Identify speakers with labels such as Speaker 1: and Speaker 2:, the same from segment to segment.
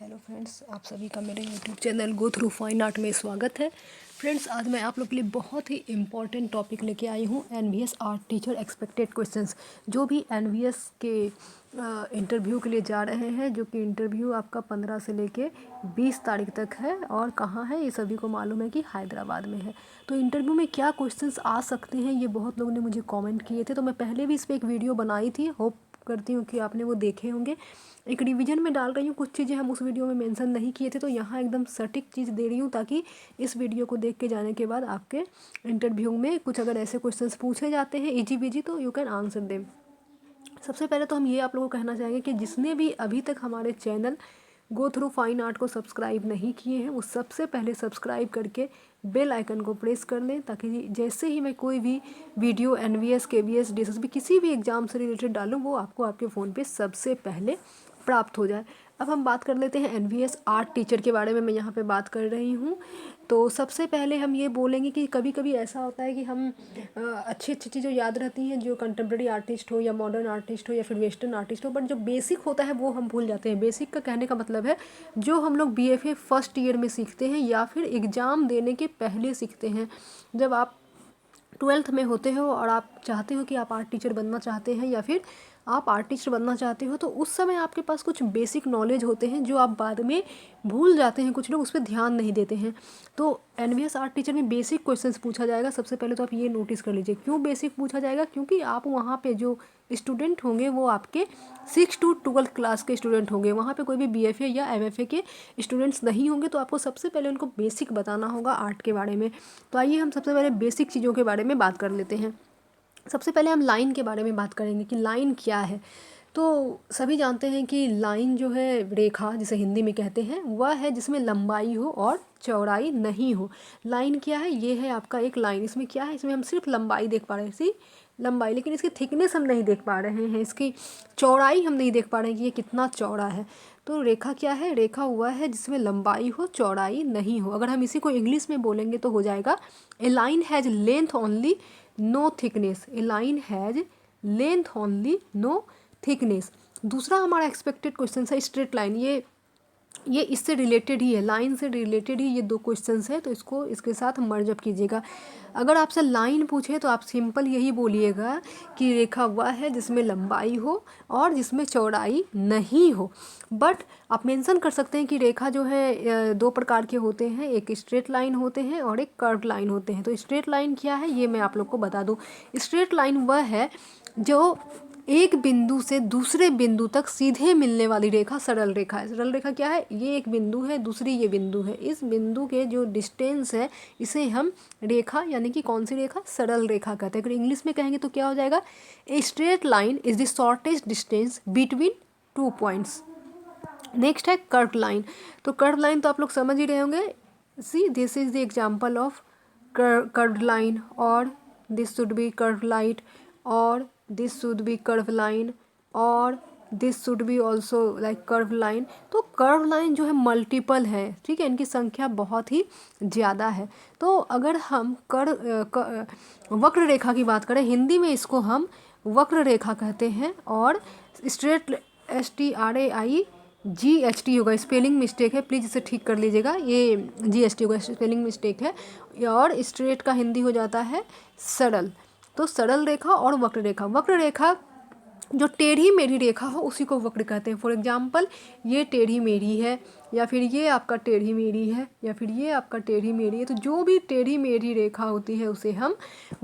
Speaker 1: Hello friends, आप सभी का मेरे YouTube channel go through fine art में स्वागत है। फ्रेंड्स, आज मैं आप लोग के लिए बहुत ही इम्पॉर्टेंट टॉपिक लेके आई हूँ। NVS art teacher expected questions. जो भी एनवीएस के इंटरव्यू के लिए जा रहे हैं, जो कि इंटरव्यू आपका 15 से लेके 20 तारीख तक है, और कहाँ है ये सभी को मालूम है कि हैदराबाद में है। तो इंटरव्यू में क्या क्वेश्चंस आ सकते हैं, ये बहुत लोगों ने मुझे कॉमेंट किए थे। तो मैं पहले भी इस पर एक वीडियो बनाई थी, होप करती हूँ कि आपने वो देखे होंगे। एक रिवीजन में डाल रही हूँ, कुछ चीज़ें हम उस वीडियो में मेंशन नहीं किए थे, तो यहाँ एकदम सटीक चीज़ दे रही हूँ, ताकि इस वीडियो को देख के जाने के बाद आपके इंटरव्यू में कुछ अगर ऐसे क्वेश्चंस पूछे जाते हैं इजी बिजी, तो यू कैन आंसर देम। सबसे पहले तो हम ये आप लोगों को कहना चाहेंगे कि जिसने भी अभी तक हमारे channel go through fine art को सब्सक्राइब नहीं किए हैं, वो सबसे पहले सब्सक्राइब करके बेल आइकन को प्रेस कर लें, ताकि जैसे ही मैं कोई भी वीडियो एनवीएस केवीएस डीएसएसबी किसी भी एग्ज़ाम से रिलेटेड डालूँ, वो आपको आपके फ़ोन पे सबसे पहले प्राप्त हो जाए। अब हम बात कर लेते हैं एनवीएस आर्ट टीचर के बारे में। मैं यहाँ पे बात कर रही हूँ। तो सबसे पहले हम ये बोलेंगे कि कभी कभी ऐसा होता है कि हम अच्छी अच्छी चीज़ें याद रहती हैं, जो कंटेम्प्रेरी आर्टिस्ट हो या मॉडर्न आर्टिस्ट हो या फिर वेस्टर्न आर्टिस्ट हो, बट जो बेसिक होता है वो हम भूल जाते हैं। बेसिक का कहने का मतलब है जो हम लोग बीएफए फर्स्ट ईयर में सीखते हैं या फिर एग्ज़ाम देने के पहले सीखते हैं। जब आप 12th में होते हो और आप चाहते हो कि आप आर्ट टीचर बनना चाहते हैं या फिर आप आर्टिस्ट बनना चाहते हो, तो उस समय आपके पास कुछ बेसिक नॉलेज होते हैं जो आप बाद में भूल जाते हैं। कुछ लोग उस पर ध्यान नहीं देते हैं। तो एनवीएस आर्ट टीचर में बेसिक क्वेश्चंस पूछा जाएगा। सबसे पहले तो आप ये नोटिस कर लीजिए, क्यों बेसिक पूछा जाएगा, क्योंकि आप वहाँ पे जो स्टूडेंट होंगे वो आपके 6 to 12 क्लास के स्टूडेंट होंगे। वहाँ पे कोई भी बीएफए या एमएफए के स्टूडेंट्स नहीं होंगे, तो आपको सबसे पहले उनको बेसिक बताना होगा आर्ट के बारे में। तो आइए हम सबसे पहले बेसिक चीज़ों के बारे में बात कर लेते हैं। सबसे पहले हम लाइन के बारे में बात करेंगे कि लाइन क्या है। तो सभी जानते हैं कि लाइन जो है, रेखा जिसे हिंदी में कहते हैं, वह है जिसमें लंबाई हो और चौड़ाई नहीं हो। लाइन क्या है? ये है आपका एक लाइन। इसमें क्या है? इसमें हम सिर्फ लंबाई देख पा रहे हैं, इसी लंबाई, लेकिन इसकी थिकनेस हम नहीं देख पा रहे हैं, इसकी चौड़ाई हम नहीं देख पा रहे हैं कि ये कितना चौड़ा है। तो रेखा क्या है? रेखा हुआ है जिसमें लंबाई हो, चौड़ाई नहीं हो। अगर हम इसी को इंग्लिश में बोलेंगे तो हो जाएगा a line has length only no thickness. A line has length only no thickness. दूसरा हमारा एक्सपेक्टेड क्वेश्चन है स्ट्रेट लाइन। ये इससे रिलेटेड ही है, लाइन से रिलेटेड ही ये दो क्वेश्चंस है, तो इसको इसके साथ मर्ज अप कीजिएगा। अगर आपसे लाइन पूछे तो आप सिंपल यही बोलिएगा कि रेखा वह है जिसमें लंबाई हो और जिसमें चौड़ाई नहीं हो। बट आप मेंशन कर सकते हैं कि रेखा जो है दो प्रकार के होते हैं, एक स्ट्रेट लाइन होते हैं और एक कर्व लाइन होते हैं। तो स्ट्रेट लाइन क्या है ये मैं आप लोग को बता दूं। स्ट्रेट लाइन वह है जो एक बिंदु से दूसरे बिंदु तक सीधे मिलने वाली रेखा सरल रेखा है। सरल रेखा क्या है? ये एक बिंदु है, दूसरी ये बिंदु है, इस बिंदु के जो डिस्टेंस है इसे हम रेखा यानी कि कौन सी रेखा? सरल रेखा कहते हैं। अगर इंग्लिश में कहेंगे तो क्या हो जाएगा? A straight line is the shortest distance between 2 points. Next है कर्व लाइन। तो कर्व लाइन तो आप लोग समझ ही रहे होंगे। See this is the example of curve line, और this should be curve light, और this should be curve line, और this should be also like curve line. तो कर्व लाइन जो है मल्टीपल है, ठीक है, इनकी संख्या बहुत ही ज़्यादा है। तो अगर हम वक्र रेखा की बात करें, हिंदी में इसको हम वक्र रेखा कहते हैं, और स्ट्रेट STRAIGHT होगा, स्पेलिंग मिस्टेक है, प्लीज़ इसे ठीक कर लीजिएगा, ये GST होगा, स्पेलिंग मिस्टेक है। और स्ट्रेट का हिंदी हो जाता है सरल। तो सरल रेखा और वक्र रेखा। वक्र रेखा जो टेढ़ी मेढ़ी रेखा हो उसी को वक्र कहते हैं। फॉर एग्जांपल, ये टेढ़ी मेढ़ी है, या फिर ये आपका टेढ़ी मेढ़ी है, या फिर ये आपका टेढ़ी मेढ़ी है। तो जो भी टेढ़ी मेढ़ी रेखा होती है उसे हम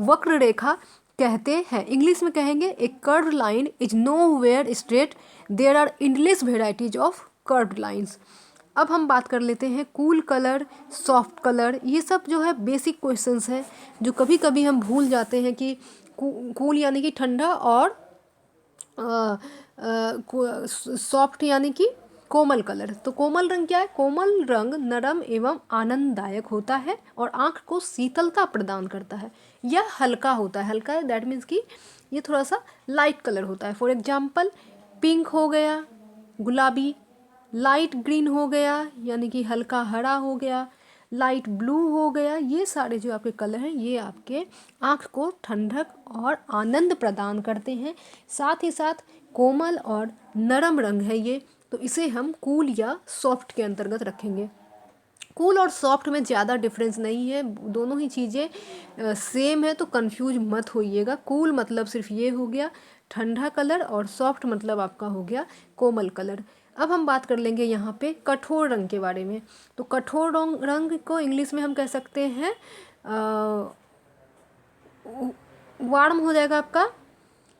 Speaker 1: वक्र रेखा कहते हैं। इंग्लिश में कहेंगे a curve line is nowhere straight, there are endless varieties of curve lines. अब हम बात कर लेते हैं कूल कलर, सॉफ्ट कलर। ये सब जो है बेसिक क्वेश्चंस हैं जो कभी कभी हम भूल जाते हैं कि कूल यानी कि ठंडा, और सॉफ्ट यानी कि कोमल कलर। तो कोमल रंग क्या है? कोमल रंग नरम एवं आनंददायक होता है और आँख को शीतलता प्रदान करता है। यह हल्का होता है। हल्का दैट मीन्स कि ये थोड़ा सा लाइट कलर होता है। फॉर एग्जाम्पल, पिंक हो गया, गुलाबी, लाइट ग्रीन हो गया यानी कि हल्का हरा हो गया, लाइट ब्लू हो गया। ये सारे जो आपके कलर हैं ये आपके आँख को ठंडक और आनंद प्रदान करते हैं। साथ ही साथ कोमल और नरम रंग है ये तो इसे हम कूल या सॉफ्ट के अंतर्गत रखेंगे। कूल और सॉफ्ट में ज़्यादा डिफरेंस नहीं है, दोनों ही चीज़ें सेम है, तो कंफ्यूज मत होइएगा। कूल मतलब सिर्फ ये हो गया ठंडा कलर और सॉफ्ट मतलब आपका हो गया कोमल कलर। अब हम बात कर लेंगे यहाँ पे कठोर रंग के बारे में। तो कठोर रंग को इंग्लिश में हम कह सकते हैं वार्म हो जाएगा आपका।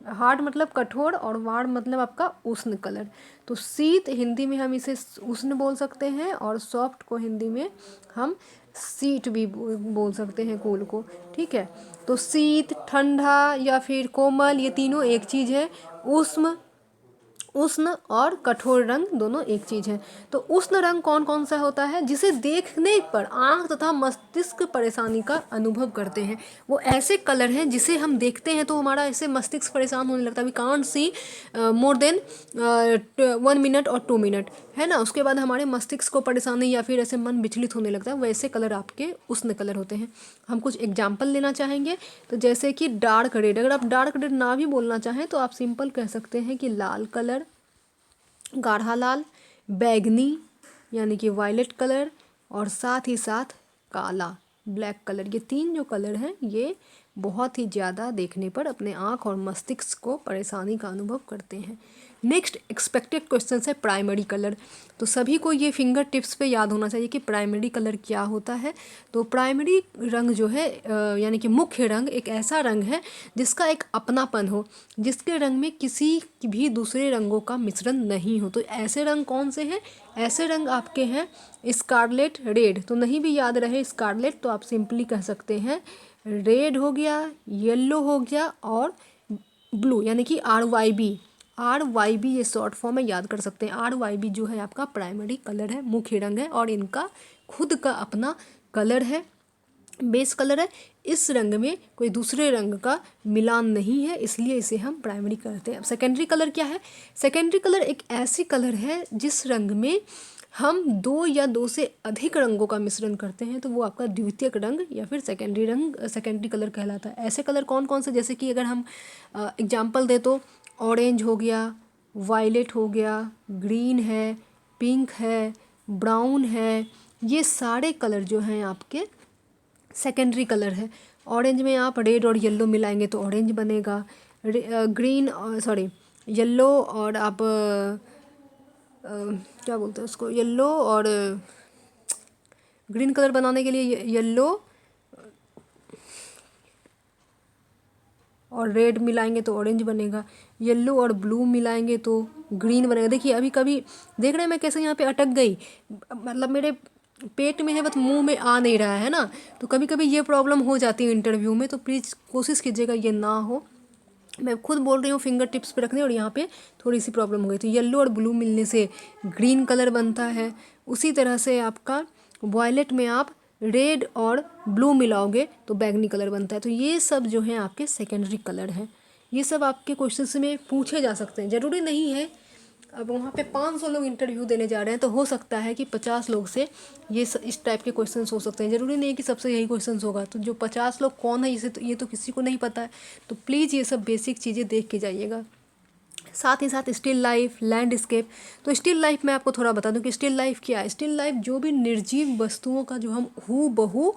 Speaker 1: हार्ड मतलब कठोर और वार्म मतलब आपका उष्ण कलर। तो शीत हिंदी में हम इसे उष्ण बोल सकते हैं और सॉफ्ट को हिंदी में हम शीत भी बोल सकते हैं कूल को। ठीक है, तो शीत, ठंडा या फिर कोमल ये तीनों एक चीज़ है। उष्ण और कठोर रंग दोनों एक चीज़ है। तो उष्ण रंग कौन कौन सा होता है? जिसे देखने पर आँख तथा मस्तिष्क परेशानी का अनुभव करते हैं। वो ऐसे कलर हैं जिसे हम देखते हैं तो हमारा ऐसे मस्तिष्क परेशान होने लगता है। We can't see more than 1 minute और 2 मिनट, है ना। उसके बाद हमारे मस्तिष्क को परेशानी या फिर ऐसे मन विचलित होने लगता है। वैसे कलर आपके उष्ण कलर होते हैं। हम कुछ एग्जाम्पल लेना चाहेंगे, तो जैसे कि डार्क रेड। अगर आप डार्क रेड ना भी बोलना चाहें तो आप सिंपल कह सकते हैं कि लाल कलर, गाढ़ा लाल, बैगनी यानी कि वायलेट कलर, और साथ ही साथ काला ब्लैक कलर। ये 3 जो कलर हैं ये बहुत ही ज़्यादा देखने पर अपने आँख और मस्तिष्क को परेशानी का अनुभव करते हैं। नेक्स्ट एक्सपेक्टेड क्वेश्चन है प्राइमरी कलर। तो सभी को ये फिंगर टिप्स पे याद होना चाहिए कि प्राइमरी कलर क्या होता है। तो प्राइमरी रंग जो है यानी कि मुख्य रंग एक ऐसा रंग है जिसका एक अपनापन हो, जिसके रंग में किसी भी दूसरे रंगों का मिश्रण नहीं हो। तो ऐसे रंग कौन से हैं? ऐसे रंग आपके हैं स्कारलेट रेड। तो नहीं भी याद रहे स्कारलेट तो आप सिंपली कह सकते हैं रेड हो गया, येलो हो गया और ब्लू यानी कि RYB ये शॉर्ट फॉर्म में याद कर सकते हैं। RYB जो है आपका प्राइमरी कलर है, मुख्य रंग है और इनका खुद का अपना कलर है, बेस कलर है। इस रंग में कोई दूसरे रंग का मिलान नहीं है, इसलिए इसे हम प्राइमरी कहते हैं। अब सेकेंडरी कलर क्या है? सेकेंडरी कलर एक ऐसी कलर है जिस रंग में हम 2 या 2 से अधिक रंगों का मिश्रण करते हैं तो वो आपका द्वितीयक रंग या फिर सेकेंडरी रंग सेकेंडरी कलर कहलाता है। ऐसे कलर कौन कौन से, जैसे कि अगर हम एग्जाम्पल दे तो ऑरेंज हो गया, वायलेट हो गया, ग्रीन है, पिंक है, ब्राउन है, ये सारे कलर जो हैं आपके सेकेंडरी कलर है। ऑरेंज में आप रेड और येलो मिलाएंगे तो ऑरेंज बनेगा। येलो और आप क्या बोलते हैं उसको, येलो और ग्रीन कलर बनाने के लिए येलो और रेड मिलाएंगे तो ऑरेंज बनेगा। येलो और ब्लू मिलाएंगे तो ग्रीन बनेगा। देखिए अभी कभी देख रहे हैं मैं कैसे यहाँ पे अटक गई, मतलब मेरे पेट में है बस मुंह में आ नहीं रहा है ना। तो कभी कभी ये प्रॉब्लम हो जाती है इंटरव्यू में, तो प्लीज़ कोशिश कीजिएगा ये ना हो। मैं खुद बोल रही हूँ फिंगर टिप्स पे रखने और यहाँ पे थोड़ी सी प्रॉब्लम हो गई। तो येलो और ब्लू मिलने से ग्रीन कलर बनता है। उसी तरह से आपका वॉयलेट में आप रेड और ब्लू मिलाओगे तो बैगनी कलर बनता है। तो ये सब जो है आपके सेकेंडरी कलर हैं। ये सब आपके क्वेश्चंस में पूछे जा सकते हैं, ज़रूरी नहीं है। अब वहाँ पे 500 लोग इंटरव्यू देने जा रहे हैं तो हो सकता है कि 50 लोग से इस टाइप के क्वेश्चंस हो सकते हैं। ज़रूरी नहीं है कि सबसे यही क्वेश्चंस होगा। तो जो 50 लोग कौन है इसे तो ये तो किसी को नहीं पता है। तो प्लीज़ ये सब बेसिक चीज़ें देख के जाइएगा। साथ ही साथ स्टिल लाइफ, लैंडस्केप। तो स्टिल लाइफ मैं आपको थोड़ा बता दूं कि स्टिल लाइफ क्या है। स्टिल लाइफ जो भी निर्जीव वस्तुओं का जो हम हू बहू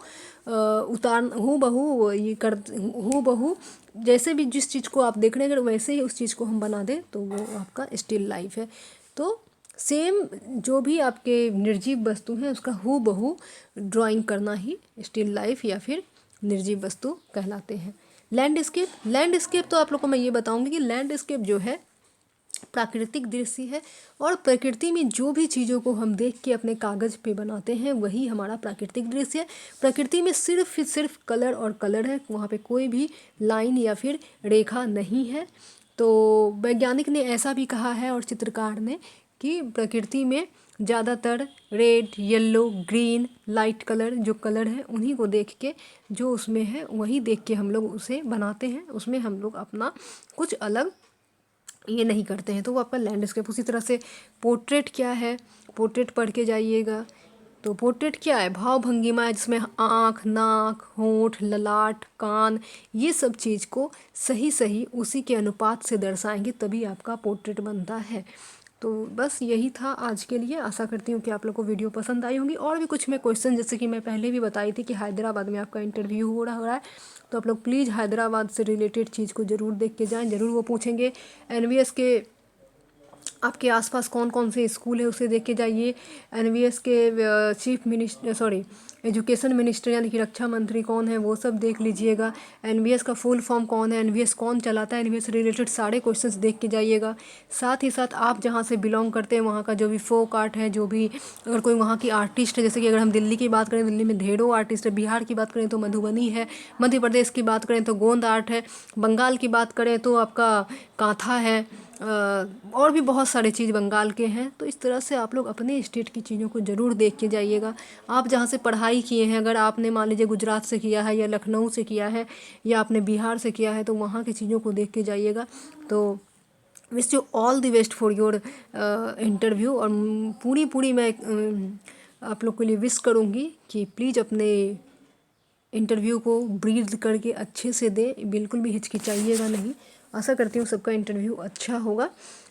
Speaker 1: जैसे भी जिस चीज़ को आप देख रहे हैं अगर वैसे ही उस चीज़ को हम बना दें तो वो आपका स्टिल लाइफ है। तो सेम जो भी आपके निर्जीव वस्तु हैं उसका हू बहू ड्राइंग करना ही स्टिल लाइफ या फिर निर्जीव वस्तु कहलाते हैं। लैंडस्केप तो आप लोग को मैं ये बताऊंगी कि लैंडस्केप जो है प्राकृतिक दृश्य है और प्रकृति में जो भी चीज़ों को हम देख के अपने कागज़ पे बनाते हैं वही हमारा प्राकृतिक दृश्य है। प्रकृति में सिर्फ कलर और कलर है, वहाँ पे कोई भी लाइन या फिर रेखा नहीं है। तो वैज्ञानिक ने ऐसा भी कहा है और चित्रकार ने कि प्रकृति में ज़्यादातर red, yellow, green, light colour जो कलर है उन्हीं को देख के जो उसमें है वही देख के हम लोग उसे बनाते हैं। उसमें हम लोग अपना कुछ अलग ये नहीं करते हैं। तो वो आपका लैंडस्केप। उसी तरह से पोर्ट्रेट क्या है, पोर्ट्रेट पढ़ के जाइएगा। तो पोर्ट्रेट क्या है? भाव भंगिमा है जिसमें आँख, नाक, होंठ, ललाट, कान ये सब चीज़ को सही उसी के अनुपात से दर्शाएंगे तभी आपका पोर्ट्रेट बनता है। तो बस यही था आज के लिए। आशा करती हूँ कि आप लोग को वीडियो पसंद आई होंगी। और भी कुछ मैं क्वेश्चन, जैसे कि मैं पहले भी बताई थी कि हैदराबाद में आपका इंटरव्यू हो रहा है, तो आप लोग प्लीज़ हैदराबाद से रिलेटेड चीज़ को ज़रूर देख के जाएँ। ज़रूर वो पूछेंगे। एनवीएस के आपके आसपास कौन कौन से स्कूल है उसे देख के जाइए। एनवीएस के chief minister, sorry, education minister यानी कि रक्षा मंत्री कौन है वो सब देख लीजिएगा। एनवीएस का फुल फॉर्म कौन है, एनवीएस कौन चलाता है, एनवीएस से रिलेटेड सारे क्वेश्चंस देख के जाइएगा। साथ ही साथ आप जहाँ से बिलोंग करते हैं वहाँ का जो भी फोक आर्ट है, जो भी अगर कोई वहाँ की आर्टिस्ट है, जैसे कि अगर हम दिल्ली की बात करें, दिल्ली में ढेरों आर्टिस्ट है। बिहार की बात करें तो मधुबनी है। मध्य प्रदेश की बात करें तो गोंद आर्ट है। बंगाल की बात करें तो आपका कांथा है। और भी बहुत सारे चीज़ बंगाल के हैं। तो इस तरह से आप लोग अपने स्टेट की चीज़ों को ज़रूर देख के जाइएगा। आप जहाँ से पढ़ाई किए हैं, अगर आपने मान लीजिए गुजरात से किया है या लखनऊ से किया है या आपने बिहार से किया है, तो वहाँ की चीज़ों को देख के जाइएगा। तो wish you all the best for your interview. और पूरी मैं आप लोग के लिए विश करूँगी कि प्लीज़ अपने इंटरव्यू को ब्रीथ करके अच्छे से दें, बिल्कुल भी हिचकिचाइएगा नहीं। आशा करती हूँ सबका इंटरव्यू अच्छा होगा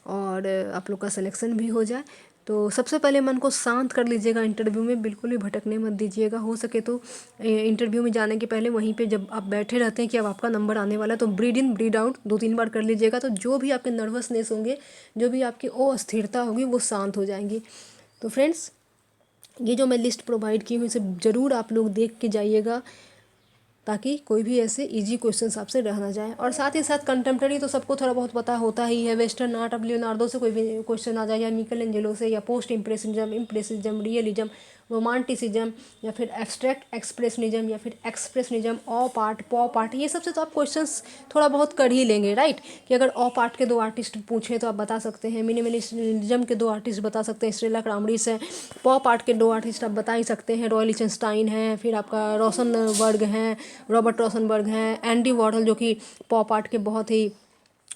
Speaker 1: और आप लोग का सिलेक्शन भी हो जाए। तो सबसे पहले मन को शांत कर लीजिएगा। इंटरव्यू में बिल्कुल भी भटकने मत दीजिएगा। हो सके तो इंटरव्यू में जाने के पहले वहीं पे जब आप बैठे रहते हैं कि अब आपका नंबर आने वाला है, तो ब्रीड इन ब्रीड आउट 2-3 बार कर लीजिएगा। तो जो भी आपके नर्वसनेस होंगे, जो भी आपकी अस्थिरता होगी, वो शांत हो जाएंगी। तो फ्रेंड्स, ये जो मैं लिस्ट प्रोवाइड की हूँ इसे ज़रूर आप लोग देख के जाइएगा, ताकि कोई भी ऐसे इजी क्वेश्चंस आपसे रह ना जाए। और साथ ही साथ कंटेम्प्रेरी तो सबको थोड़ा बहुत पता होता ही है। वेस्टर्न आर्ट, अब लियोनार्डो से कोई भी क्वेश्चन आ जाए, या मिकल एंजेलो से, या पोस्ट इम्प्रेसिज्म, रियलिज्म, रोमांटिसिज्म, या फिर एब्स्ट्रैक्ट एक्सप्रेशनिज्म, या फिर expressionism, op art, pop art, ये सबसे तो आप क्वेश्चंस थोड़ा बहुत कर ही लेंगे, राइट। कि अगर ऑप आर्ट के 2 आर्टिस्ट पूछे तो आप बता सकते हैं। मिनिमलिज्म के 2 आर्टिस्ट बता सकते हैं, स्टेला क्रामरिस है। पॉप आर्ट के 2 आर्टिस्ट आप बता ही सकते हैं, रॉय लिचनस्टाइन है, फिर आपका रोशनबर्ग हैं, रॉबर्ट रोशनबर्ग हैं, एंडी वॉर्हल जो कि पॉप आर्ट के बहुत ही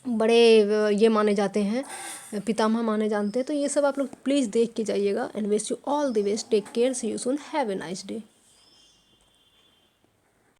Speaker 1: बड़े ये माने जाते हैं, पितामह माने जानते हैं। तो ये सब आप लोग प्लीज़ देख के जाइएगा। And wish you all the best, take care, see you soon, have a nice day.